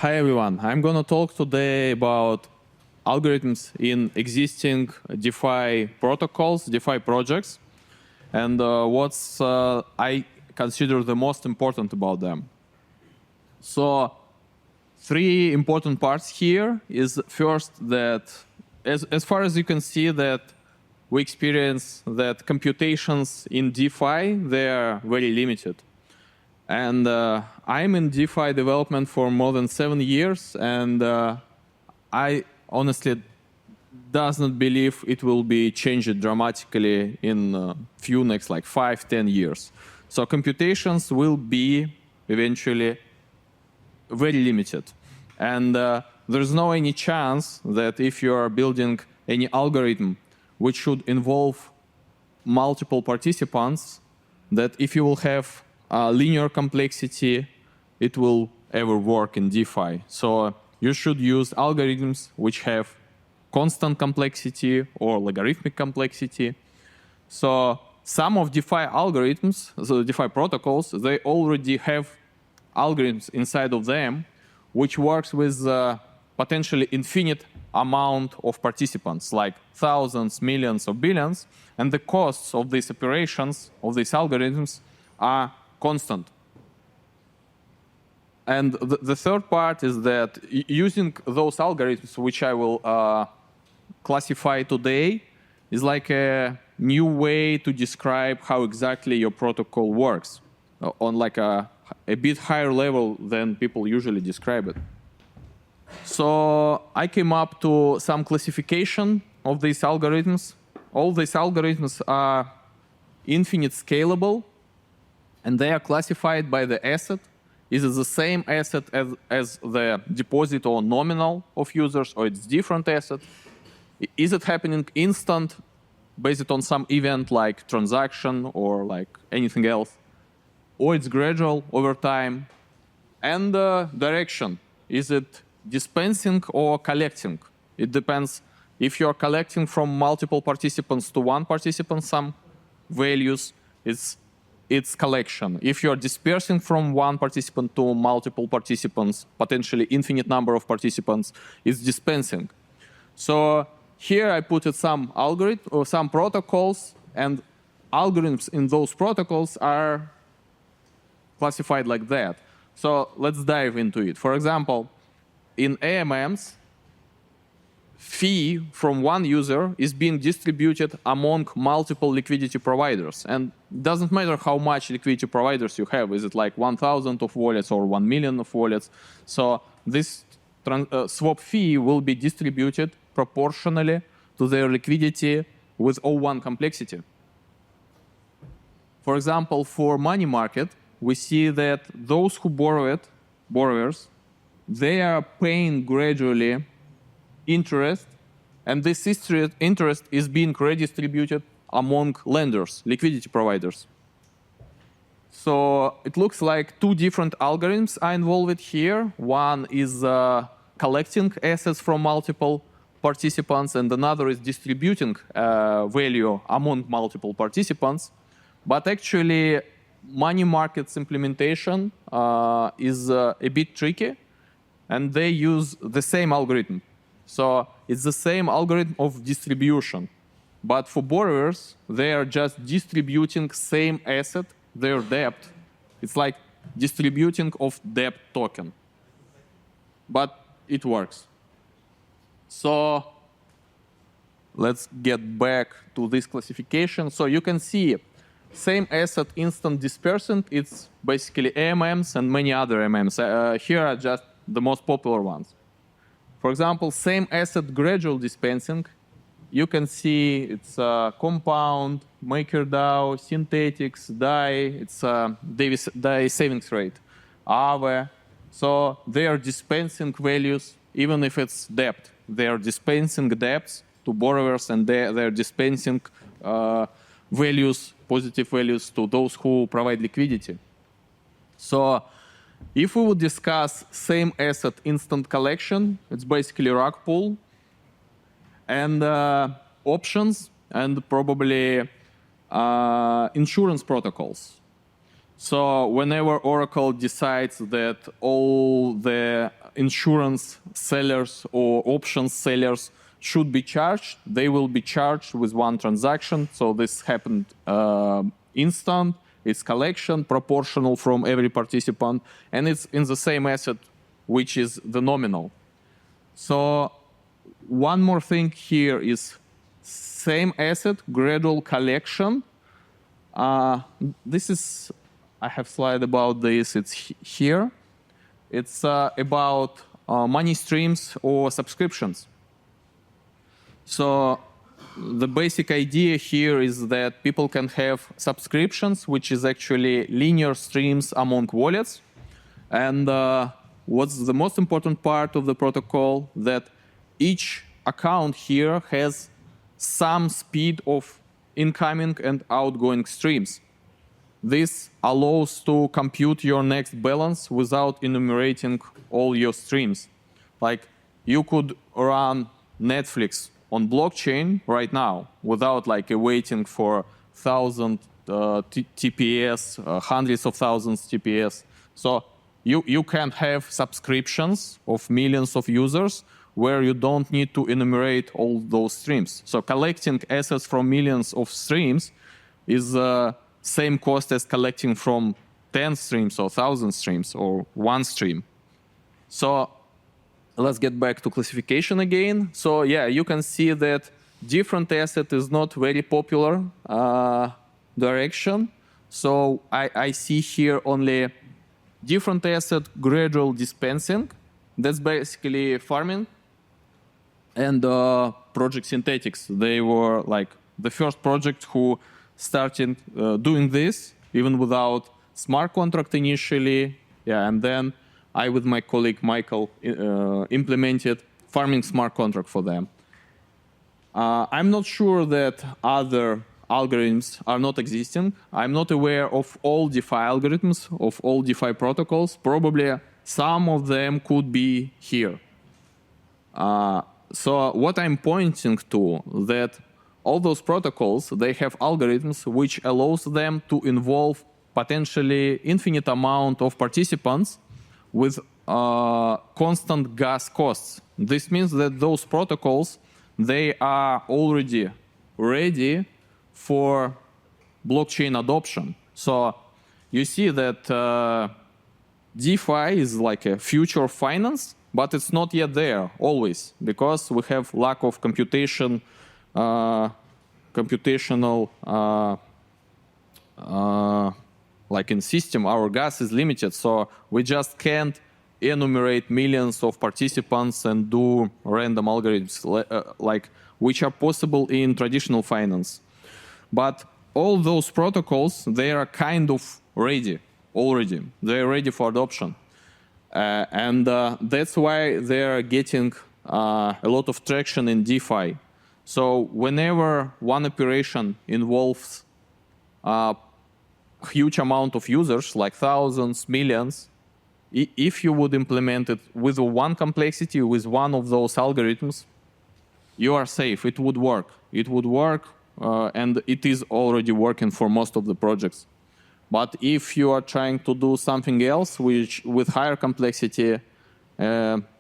Hi everyone. I'm going to talk today about algorithms in existing DeFi protocols, DeFi projects, and what's I consider the most important about them. So, three important parts here is first that, as far as you can see, that we experience that computations in DeFi, they are very limited. And I'm in DeFi development for more than 7 years, and I honestly does not believe it will be changed dramatically in few next like 5-10 years. So computations will be eventually very limited. And there's no any chance that if you are building any algorithm which should involve multiple participants, that if you will have linear complexity, it will ever work in DeFi. So you should use algorithms which have constant complexity or logarithmic complexity. So some of DeFi algorithms, the DeFi protocols, they already have algorithms inside of them which works with potentially infinite amount of participants, like thousands, millions, or billions, and the costs of these operations, of these algorithms, are constant. And the third part is that using those algorithms, which I will classify today, is like a new way to describe how exactly your protocol works on like a bit higher level than people usually describe it. So I came up to some classification of these algorithms. All these algorithms are infinite scalable, and they are classified by the asset. Is it the same asset as the deposit or nominal of users, or it's different asset? Is it happening instant, based on some event like transaction or like anything else? Or it's gradual over time? And direction, is it dispensing or collecting? It depends. If you're collecting from multiple participants to one participant some values, it's collection. If you're dispersing from one participant to multiple participants, potentially infinite number of participants, it's dispensing. So here I put some algorithm or some protocols, and algorithms in those protocols are classified like that. So let's dive into it. For example, in AMMs, fee from one user is being distributed among multiple liquidity providers. And it doesn't matter how much liquidity providers you have. Is it like 1,000 of wallets or 1 million of wallets? So this swap fee will be distributed proportionally to their liquidity with O1 complexity. For example, for money market, we see that those who borrowers, they are paying gradually interest, and this interest is being redistributed among lenders, liquidity providers. So it looks like two different algorithms are involved here. One is collecting assets from multiple participants, and another is distributing value among multiple participants. But actually, money markets implementation is a bit tricky, and they use the same algorithm. So it's the same algorithm of distribution. But for borrowers, they are just distributing same asset, their debt. It's like distributing of debt token. But it works. So let's get back to this classification. So you can see same asset instant dispersant. It's basically AMMs and many other AMMs. Here are just the most popular ones. For example, same asset gradual dispensing. You can see it's compound, MakerDAO, synthetics, DAI. It's DAI savings rate, Aave. So they are dispensing values even if it's debt. They are dispensing debts to borrowers, and they are dispensing values, positive values, to those who provide liquidity. So if we would discuss same asset instant collection, it's basically rug pull and options and probably insurance protocols. So whenever Oracle decides that all the insurance sellers or options sellers should be charged, they will be charged with one transaction. So this happened instant. It's collection, proportional from every participant, and it's in the same asset, which is the nominal. So one more thing here is same asset, gradual collection. This is, I have a slide about this, it's here. It's about money streams or subscriptions. So the basic idea here is that people can have subscriptions, which is actually linear streams among wallets. And what's the most important part of the protocol, that each account here has some speed of incoming and outgoing streams. This allows to compute your next balance without enumerating all your streams. Like you could run Netflix on blockchain right now without like waiting for 1,000 TPS, hundreds of thousands TPS. So you can have subscriptions of millions of users where you don't need to enumerate all those streams. So collecting assets from millions of streams is same cost as collecting from 10 streams or 1,000 streams or one stream. So let's get back to classification again. So yeah, you can see that different asset is not very popular direction. So I see here only different asset gradual dispensing. That's basically farming. And project Synthetics, they were like the first project who started doing this, even without smart contract initially. Yeah, and then I, with my colleague Michael, implemented farming smart contract for them. I'm not sure that other algorithms are not existing. I'm not aware of all DeFi algorithms, of all DeFi protocols. Probably some of them could be here. So what I'm pointing to, that all those protocols, they have algorithms which allows them to involve potentially infinite amount of participants with constant gas costs. This means that those protocols, they are already ready for blockchain adoption. So you see that DeFi is like a future of finance, but it's not yet there always, because we have lack of computational like in system, our gas is limited, so we just can't enumerate millions of participants and do random algorithms like which are possible in traditional finance. But all those protocols, they are kind of ready already. They are ready for adoption. And that's why they're getting a lot of traction in DeFi. So whenever one operation involves a huge amount of users, like thousands, millions, if you would implement it with one complexity, with one of those algorithms, you are safe. It would work. It would work, and it is already working for most of the projects. But if you are trying to do something else which with higher complexity,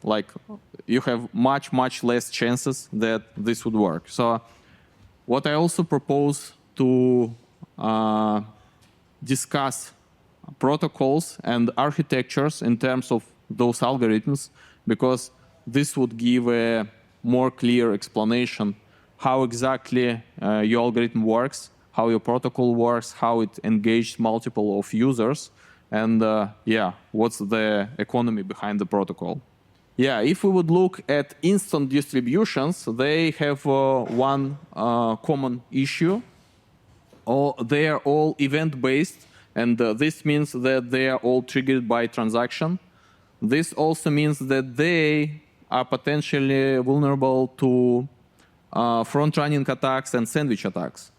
like you have much less chances that this would work. So what I also propose to discuss protocols and architectures in terms of those algorithms, because this would give a more clear explanation how exactly your algorithm works, how your protocol works, how it engaged multiple of users, and yeah, what's the economy behind the protocol. Yeah, if we would look at instant distributions, they have one common issue. They are all event-based, and this means that they are all triggered by transaction. This also means that they are potentially vulnerable to front-running attacks and sandwich attacks.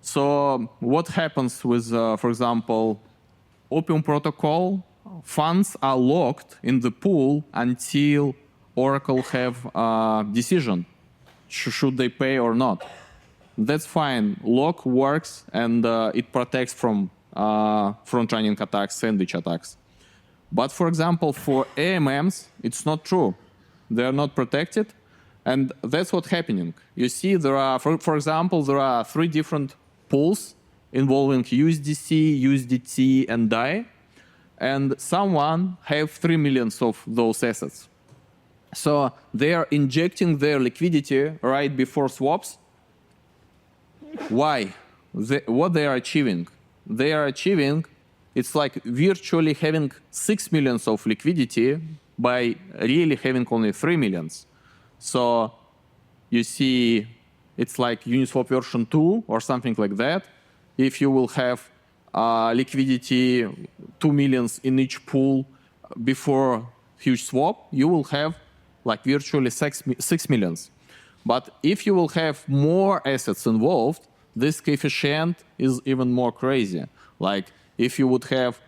So what happens with, for example, Opium protocol? Funds are locked in the pool until Oracle have a decision. Should they pay or not? That's fine. Lock works, and it protects from front-running attacks, sandwich attacks. But for example, for AMMs, it's not true. They are not protected. And that's what's happening. You see, there are, for example, there are 3 different pools involving USDC, USDT, and DAI. And someone have 3 million of those assets. So they are injecting their liquidity right before swaps. Why? What they are achieving? They are achieving, it's like virtually having 6 million of liquidity by really having only 3 millions. So you see, it's like Uniswap version 2 or something like that. If you will have liquidity 2 millions in each pool before huge swap, you will have like virtually 6 millions. But if you will have more assets involved, this coefficient is even more crazy. Like if you would have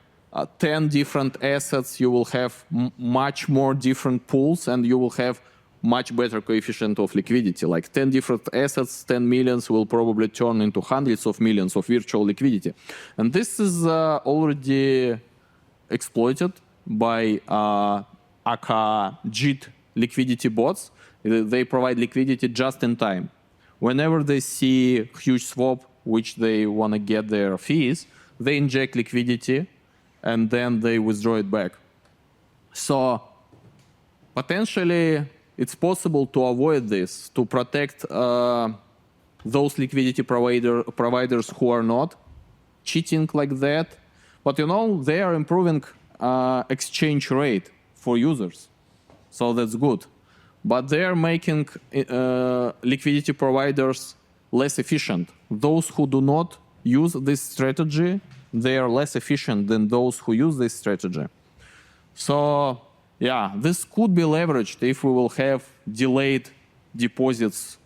10 different assets, you will have much more different pools, and you will have much better coefficient of liquidity. Like 10 different assets, 10 millions will probably turn into hundreds of millions of virtual liquidity. And this is already exploited by aka JIT liquidity bots. They provide liquidity just in time. Whenever they see huge swap, which they want to get their fees, they inject liquidity and then they withdraw it back. So potentially, it's possible to avoid this, to protect those liquidity providers who are not cheating like that. But you know, they are improving exchange rate for users. So that's good. But they are making liquidity providers less efficient. Those who do not use this strategy, they are less efficient than those who use this strategy. So yeah, this could be leveraged if we will have delayed deposits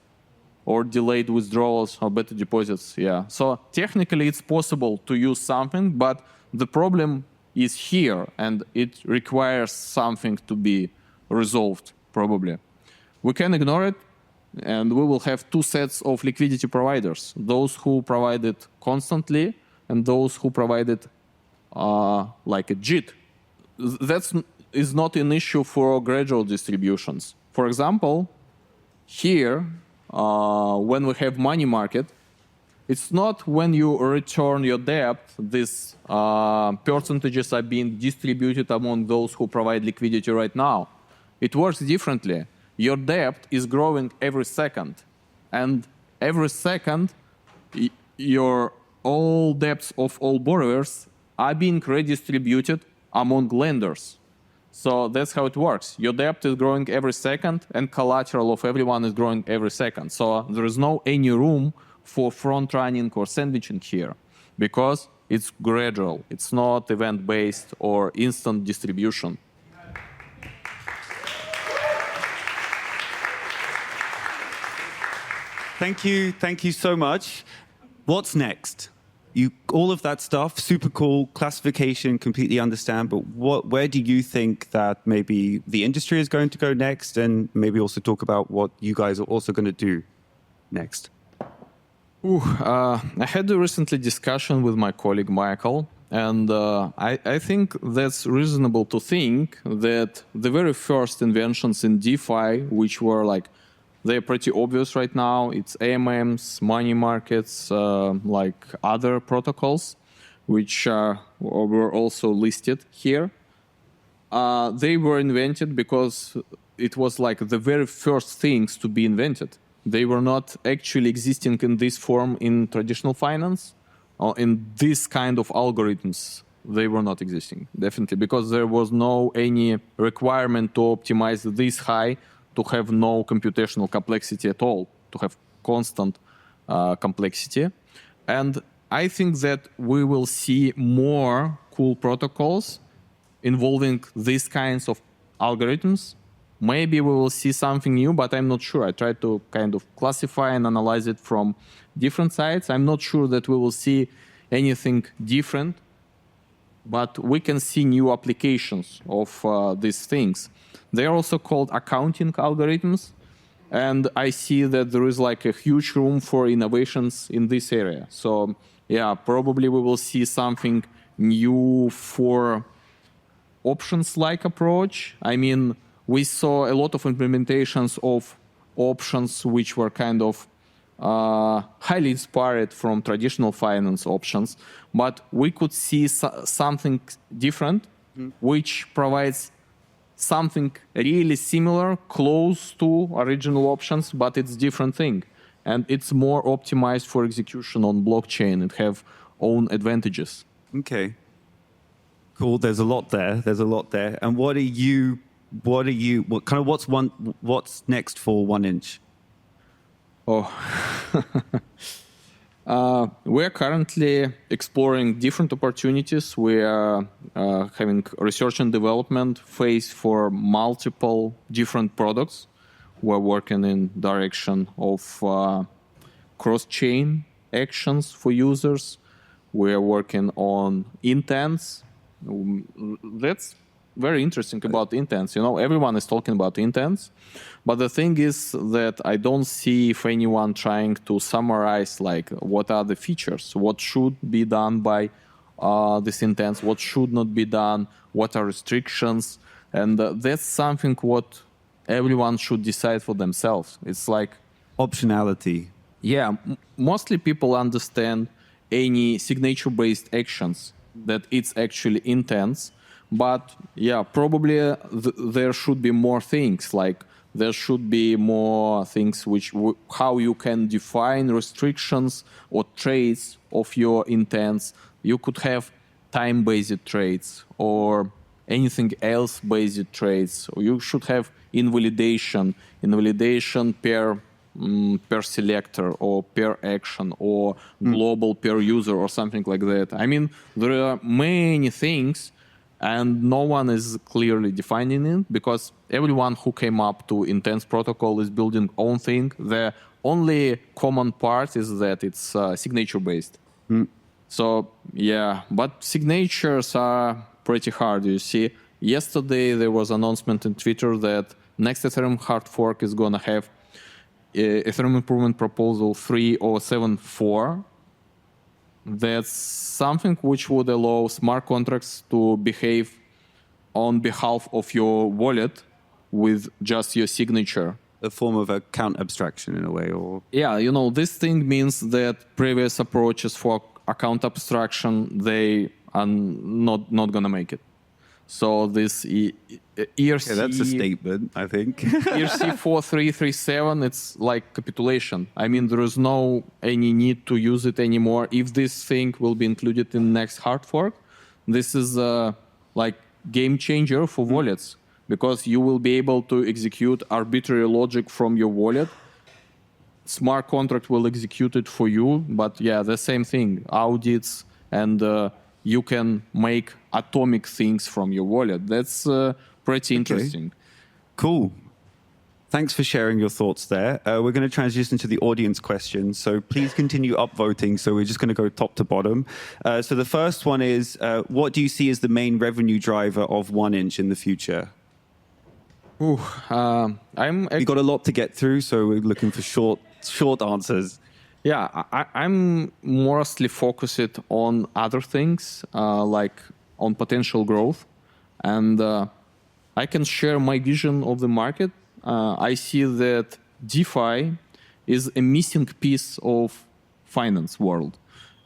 or delayed withdrawals or better deposits. Yeah. So technically, it's possible to use something, but the problem is here, and it requires something to be resolved, probably. We can ignore it, and we will have 2 sets of liquidity providers, those who provide it constantly and those who provide it like a JIT. That is not an issue for gradual distributions. For example, here, when we have money market, it's not when you return your debt, these percentages are being distributed among those who provide liquidity right now. It works differently. Your debt is growing every second. And every second, your all debts of all borrowers are being redistributed among lenders. So that's how it works. Your debt is growing every second, and collateral of everyone is growing every second. So there is no any room for front-running or sandwiching here, because it's gradual. It's not event-based or instant distribution. Thank you so much. What's next? All of that stuff, super cool, classification, completely understand, but where do you think that maybe the industry is going to go next, and maybe also talk about what you guys are also going to do next? I had a recently discussion with my colleague Michael, and I think that's reasonable to think that the very first inventions in DeFi, which were like, they're pretty obvious right now. It's AMMs, money markets, like other protocols, which were also listed here. They were invented because it was like the very first things to be invented. They were not actually existing in this form in traditional finance, or in this kind of algorithms. They were not existing, definitely, because there was no any requirement to optimize this high, to have no computational complexity at all, to have constant complexity. And I think that we will see more cool protocols involving these kinds of algorithms. Maybe we will see something new, but I'm not sure. I tried to kind of classify and analyze it from different sides. I'm not sure that we will see anything different, but we can see new applications of these things. They are also called accounting algorithms. And I see that there is like a huge room for innovations in this area. So yeah, probably we will see something new for options-like approach. I mean, we saw a lot of implementations of options which were kind of highly inspired from traditional finance options, but we could see something different, which provides something really similar, close to original options, but it's different thing. And it's more optimized for execution on blockchain and have own advantages. Okay. Cool. There's a lot there. There's a lot there. And what's next for 1inch? Oh, we're currently exploring different opportunities. We are having research and development phase for multiple different products. We're working in direction of cross-chain actions for users. We're working on intents. That's very interesting about intents. You know, everyone is talking about intents, but the thing is that I don't see if anyone trying to summarize like what are the features, what should be done by this intents, what should not be done, what are restrictions, and that's something what everyone should decide for themselves. It's like optionality. Yeah, mostly people understand any signature-based actions that it's actually intents. But yeah, probably there should be more things, like there should be more things which how you can define restrictions or traits of your intents. You could have time-based traits or anything else based traits. Or you should have invalidation per selector or per action or global per user or something like that. I mean, there are many things and no one is clearly defining it because everyone who came up to Intents protocol is building own thing. The only common part is that it's signature-based. So yeah, but signatures are pretty hard. You see, yesterday there was an announcement in Twitter that next Ethereum hard fork is going to have Ethereum Improvement Proposal 3.074. That's something which would allow smart contracts to behave on behalf of your wallet with just your signature. A form of account abstraction in a way, or? Yeah, you know, this thing means that previous approaches for account abstraction, they are not going to make it. So this ERC... Yeah, that's a statement, I think. ERC 4337, it's like capitulation. I mean, there is no any need to use it anymore. If this thing will be included in next hard fork, this is like game changer for wallets because you will be able to execute arbitrary logic from your wallet. Smart contract will execute it for you, but yeah, the same thing, audits and you can make atomic things from your wallet. That's pretty interesting. Cool. Thanks for sharing your thoughts there. We're going to transition to the audience questions. So please continue upvoting. So we're just going to go top to bottom. So the first one is, what do you see as the main revenue driver of 1inch in the future? We've got a lot to get through, so we're looking for short answers. Yeah, I'm mostly focused on other things, like on potential growth. And I can share my vision of the market. I see that DeFi is a missing piece of finance world.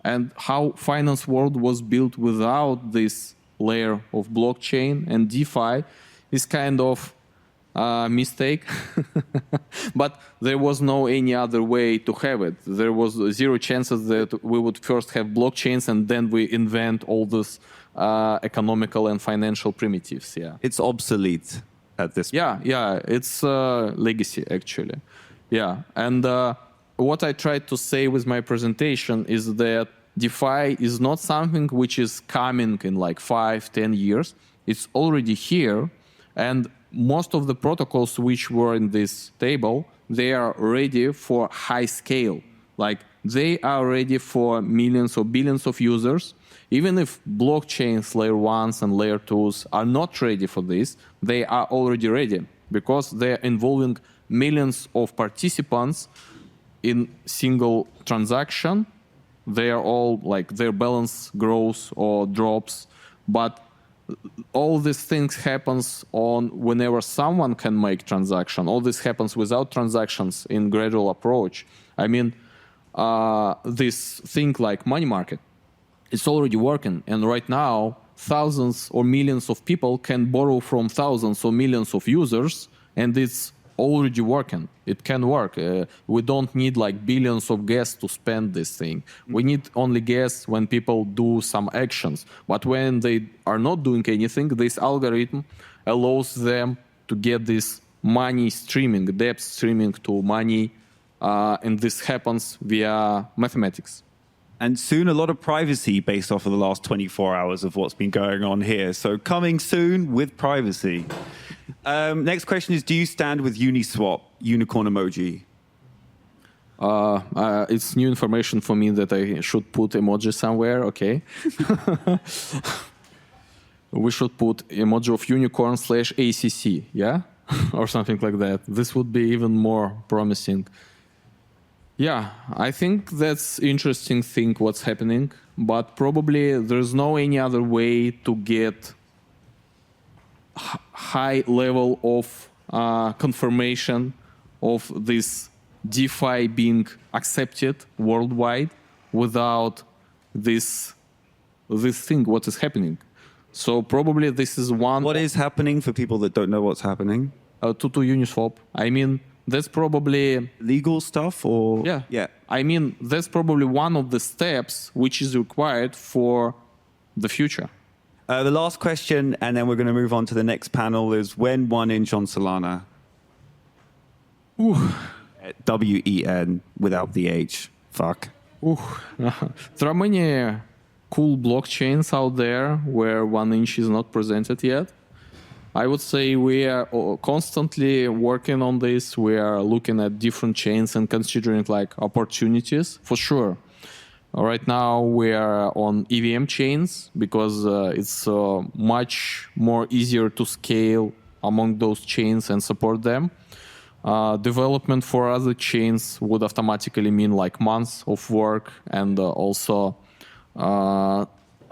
And how finance world was built without this layer of blockchain and DeFi is kind of mistake, but there was no any other way to have it. There was zero chances that we would first have blockchains and then we invent all this economical and financial primitives. Yeah, it's obsolete at this point. Yeah, it's legacy actually. Yeah, and what I tried to say with my presentation is that DeFi is not something which is coming in like 5-10 years. It's already here, and most of the protocols which were in this table, they are ready for high scale. Like they are ready for millions or billions of users. Even if blockchains, layer 1s and layer 2s are not ready for this, they are already ready because they're involving millions of participants in single transaction. They are all like their balance grows or drops, but all these things happens on whenever someone can make transaction. All this happens without transactions in gradual approach. I mean, this thing like money market, it's already working, and right now thousands or millions of people can borrow from thousands or millions of users, and it's already working. It can work. We don't need like billions of gas to spend this thing. We need only gas when people do some actions. But when they are not doing anything, this algorithm allows them to get this money streaming, debt streaming to money, and this happens via mathematics. And soon a lot of privacy based off of the last 24 hours of what's been going on here. So coming soon with privacy. Next question is, do you stand with Uniswap, unicorn emoji? It's new information for me that I should put emoji somewhere, okay. We should put emoji of unicorn / ACC, yeah? Or something like that. This would be even more promising. Yeah, I think that's interesting thing what's happening, but probably there's no any other way to get high level of confirmation of this DeFi being accepted worldwide without this thing, what is happening. So probably this is one... What is happening for people that don't know what's happening? To Uniswap. I mean, that's probably... Legal stuff or... Yeah. I mean, that's probably one of the steps which is required for the future. The last question, and then we're going to move on to the next panel, is when 1 inch on Solana? WEN without the H. Fuck. There are many cool blockchains out there where 1 inch is not presented yet. I would say we are constantly working on this. We are looking at different chains and considering like opportunities for sure. Right now we are on EVM chains because it's much more easier to scale among those chains and support them. Development for other chains would automatically mean like months of work and also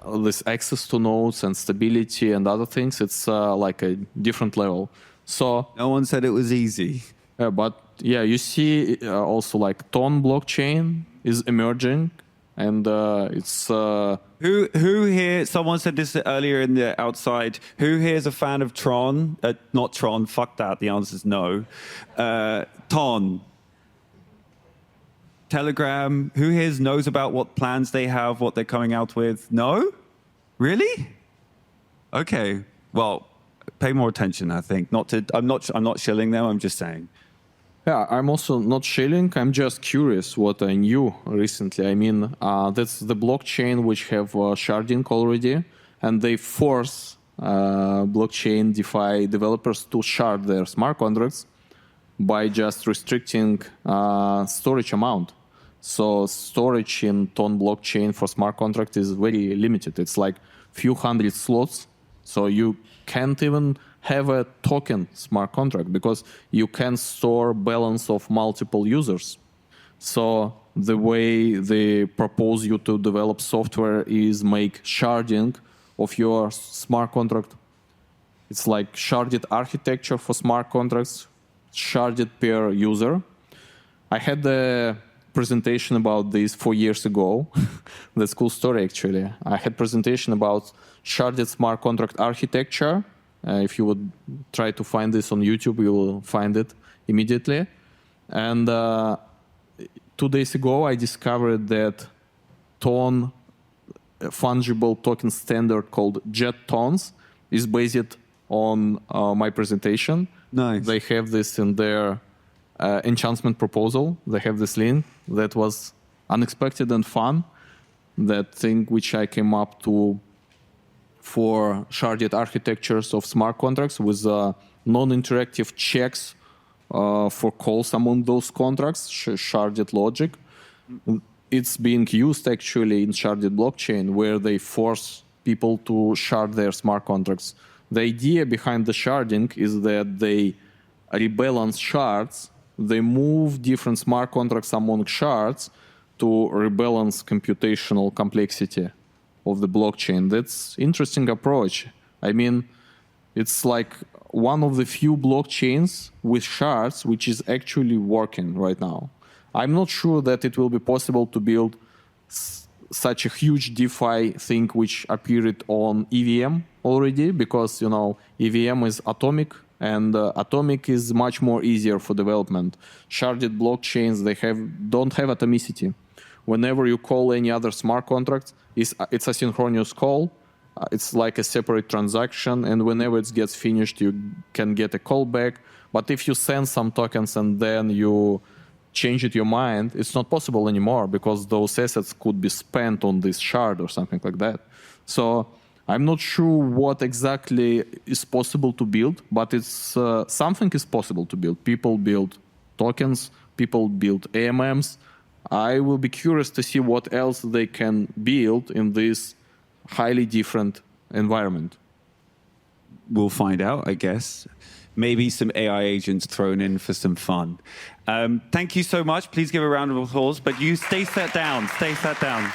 this access to nodes and stability and other things. It's like a different level. So no one said it was easy. But yeah, you see also like Ton blockchain is emerging, and it's who here? Someone said this earlier in the outside. Who here is a fan of Tron? Not Tron. Fuck that. The answer is no. Ton. Telegram. Who here knows about what plans they have, what they're coming out with? No? Really? Okay. Well, pay more attention, I think. I'm not shilling them, I'm just saying. Yeah, I'm also not shilling. I'm just curious what I knew recently. I mean, that's the blockchain which have sharding already, and they force blockchain DeFi developers to shard their smart contracts by just restricting storage amount. So storage in Ton blockchain for smart contract is very limited. It's like few hundred slots. So you can't even have a token smart contract because you can store balance of multiple users. So the way they propose you to develop software is make sharding of your smart contract. It's like sharded architecture for smart contracts, sharded per user. I had a presentation about this 4 years ago. That's a cool story, actually. I had presentation about sharded smart contract architecture. If you would try to find this on YouTube, you will find it immediately. And 2 days ago, I discovered that Ton fungible token standard called JetTons is based on my presentation. Nice. They have this in their enhancement proposal. They have this link that was unexpected and fun. That thing which I came up to for sharded architectures of smart contracts with non-interactive checks for calls among those contracts, sharded logic. It's being used actually in sharded blockchain where they force people to shard their smart contracts. The idea behind the sharding is that they rebalance shards, they move different smart contracts among shards to rebalance computational complexity of the blockchain. That's interesting approach. I mean, it's like one of the few blockchains with shards which is actually working right now. I'm not sure that it will be possible to build such a huge DeFi thing which appeared on EVM already, because EVM is atomic, and atomic is much more easier for development. Sharded blockchains, don't have atomicity. Whenever you call any other smart contract, it's a synchronous call. It's like a separate transaction, and whenever it gets finished, you can get a callback. But if you send some tokens and then you change your mind, it's not possible anymore, because those assets could be spent on this shard or something like that. So I'm not sure what exactly is possible to build, but it's something is possible to build. People build tokens, people build AMMs. I will be curious to see what else they can build in this highly different environment. We'll find out, I guess. Maybe some AI agents thrown in for some fun. Thank you so much. Please give a round of applause, but you stay sat down. Stay sat down.